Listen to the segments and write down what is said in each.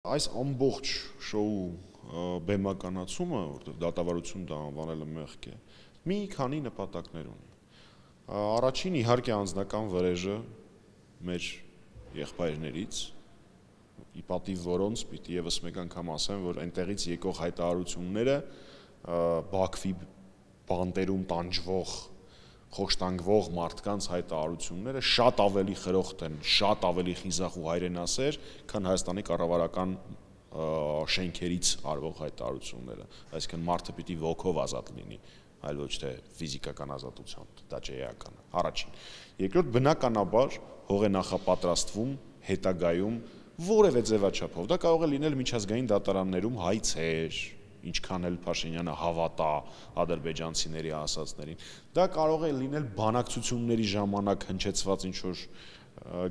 Այս ամբողջ շոու բեմականացումը, որտեղ դատավարություն դա անվանելը մեղք է, մի քանի նպատակներ ունի։ Առաջին իհարկե անձնական վրեժը մեր եղբայրներից, ի պատիվ որոնց պիտի եւս մեկ անգամ ասեմ, որ այնտեղից եկող հայտարարությունները Բաքվի բանտերում տանջվող խոշտանգվող մարդկանց հայտարարությունները շատ ավելի խրոխտ են, շատ ավելի խիզախ ու հայրենասեր, քան Հայաստանի կառավարական շենքերից արվող հայտարարությունները, այսինքն մարդը պիտի ոգով ազատ լինի, այլ ոչ թե ֆիզիկական ազատությամբ, դա չէ էականը, առաջին։ Երկրորդ, բնականաբար հող է նախապատրաստվում հետագայում որևէ ձևաչափով, դա կարող է լինել միջազգային դատարաններում հայցեր, ինչքան էլ Փաշինյանը հավատա ադրբեջանցիների ասածներին, դա կարող է լինել բանակցությունների ժամանակ հնչեցված ինչ-որ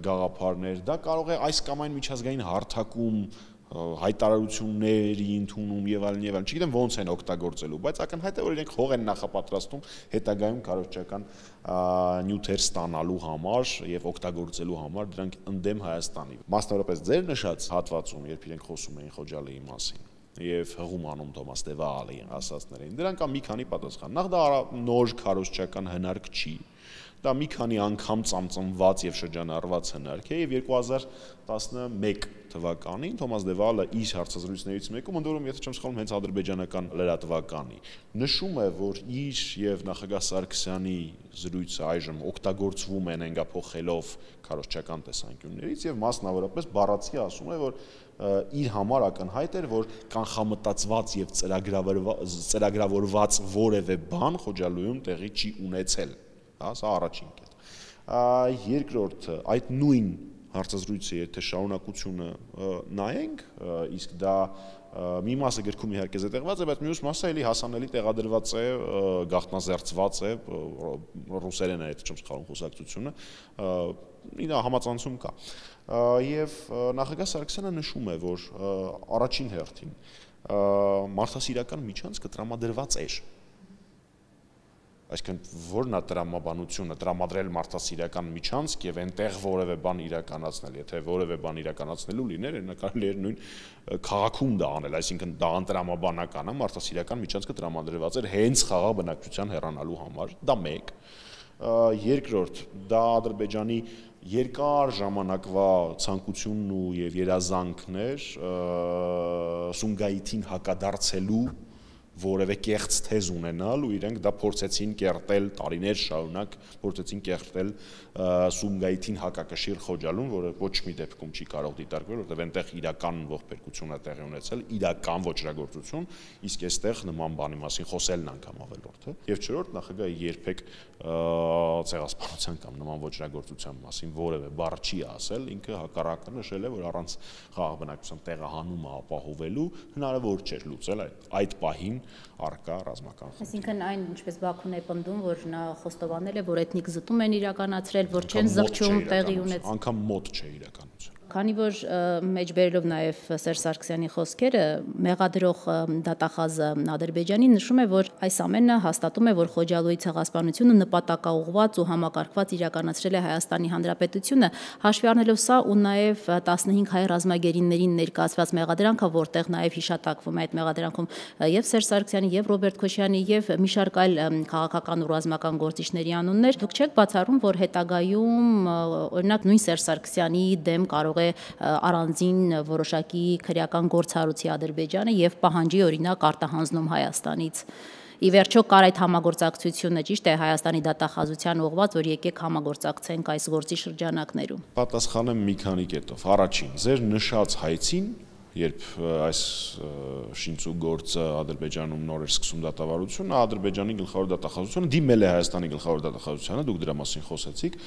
գաղափարներ, դա կարող է այս կամ այն միջազգային հարթակում հայտարարությունների ընդունում եւ այլն, չգիտեմ ոնց են օգտագործելու, բայց ակնհայտ է, որ իրենք հող են նախապատրաստում հետագայում կառավարչական նյութեր ստանալու համար եւ օգտագործելու համար դրանք ընդդեմ Հայաստանի։ Մասնավորապես ձեր նշած հատվածում, երբ իրենք խոսում էին Խոջալեի մասին եւ հղում անում Թոմաս Տևալի ասածներին, դրան կա մի քանի պատասխան։ Նախ դա նոր քարոզչական հնարք չի, դա մի քանի անգամ ծամծմված եւ շրջանառված հնարք է եւ 2011 թվականին Թոմաս Տևալը իր հարցազրույցներից մեկում, ընդ որում եթե չեմ սխալվում, հենց ադրբեջանական լրատվականի նշում է, որ իր եւ նախագահ Սարգսյանի զրույցը այժմ օգտագործվում են հենգափոխելով քարոզչական տեսանկյուններից եւ մասնավորապես բառացի ասում է, որ իր համար ակնհայտ էր, որ կանխամտածված եւ ծրագրավորված որևէ բան Խոջալույում տեղի չի ունեցել, սա առաջին կետ։ Երկրորդ, այդ նույն հարցազրույցի եթե շարունակությունը նայենք, իսկ դա մի մասը գրքում իհարկե զետեղված է, բայց մյուս մասը էլի հասանելի տեղադրված է, գաղտնազերծված է, ռուսերեն է, եթե չեմ սխալվում խոսակցությունը, իրա համացանցում կա։ Եվ նախագահ Սարգսյանը նշում է, որ առաջին հերթին մարդասիրական միջանցքը տրամադրված էր։ Այսինքն որն է տրամաբանությունը, տրամադրել մարդասիրական միջանցք եւ այնտեղ որևէ բան իրականացնել, եթե որևէ բան իրականացնելու լիներ, կարելի էր նույն քաղաքում դա անել, այսինքն դա անտրամաբանական է, մարդասիրական միջանցքը տրամադրված էր հենց խաղաղ բնակչության հեռանալու համար, դա մեկ։ Երկրորդ, դա Ադրբեջանի երկար ժամանակվա ցանկությունն ու եւ երազանքն էր Սումգայիթին հակադարձելու որևէ կեղծ թեզ ունենալ ու իրենք դա փորձեցին կերտել տարիներ շարունակ, փորձեցին կերտել Սումգայիթին հակակշիռ Խոջալուն, որը ոչ մի դեպքում չի կարող դիտարկվել, որտեղ այնտեղ իրական ողբերգություն է տեղի ունեցել, իրական ոճրագործություն, իսկ այստեղ նման բանի մասին խոսելն անգամ ավելորդ է։ Եվ չորրորդ, նախագահը երբեք ցեղասպանության կամ նման ոճրագործության մասին որևէ բառ չի ասել, ինքը հակառակը նշել է, որ առանց խաղաղ բնակչության տեղահանումը ապահովելու հնարավոր չէր լուծել այդ պահին առկա ռազմական խնդիրը։ Այսինքն այն, ինչպես Բաքուն է պնդում, որ նա խոստովանել է, որ էթնիկ զտում են իրականացրել, որ չեն զղջում տեղի ունեցել։ Անգամ մոտ չէ իրականություն։ Քանի որ մեջբերելով նաև Սերժ Սարգսյանի խոսքերը, մեղադրող դատախազը Ադրբեջանի նշում է, որ այս ամենը հաստատում է, որ Խոջալույի ցեղասպանությունը նպատակաուղղված ու համակարգված իրականացրել է Հայաստանի Հանրապետությունը, հաշվի առնելով սա ու նաև 15 հայ ռազմագերիներին ներկայացված մեղադրանքը, որտեղ նաև հիշատակվում է այդ մեղադրանքում եւ Սերժ Սարգսյանի եւ Ռոբերտ Քոչյանի եւ մի շարք այլ քաղաքական ու ռազմական գործիչների անուններ, դուք չեք բացառում, որ հետագայում օրինակ նույն Սերժ Սարգսյանի դեմ կարող է առանձին որոշակի քրեական գործառույթի Ադրբեջանը եւ պահանջի օրինակ արտահանձնում Հայաստանից։ Ի վերջո կար այդ համագործակցությունը, ճիշտ է, Հայաստանի դատախազության ուղղված, որ եկեք համագործակցենք այս գործի շրջանակներում։ Պատասխանեմ մի քանի կետով։ Առաջին, ձեր նշած հայցին, երբ այս շինծու գործը Ադրբեջանում նոր էր սկսում դատավարությունը, Ադրբեջանի գլխավոր դատախազությունը դիմել է Հայաստանի գլխավոր դատախազությանը, դուք դրա մասին խոսեցիք,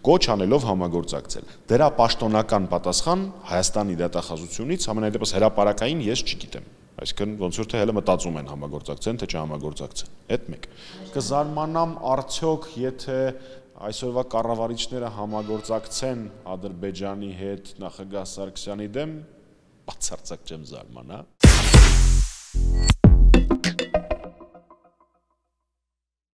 կոչ անելով համագործակցել։ Դրա պաշտոնական պատասխան Հայաստանի դատախազությունից ամենայն դեպս հրապարակային ես չգիտեմ։ Այսինքն ոնց որ թե հələ մտածում են համագործակցեն, թե չհամագործակցեն։ Այդ մեկ։ Կզարմանամ արդյոք, եթե այսօրվա կառավարիչները համագործակցեն Ադրբեջանի հետ նախագահ Սարգսյանի դեմ, բացարձակ չեմ զարմանա։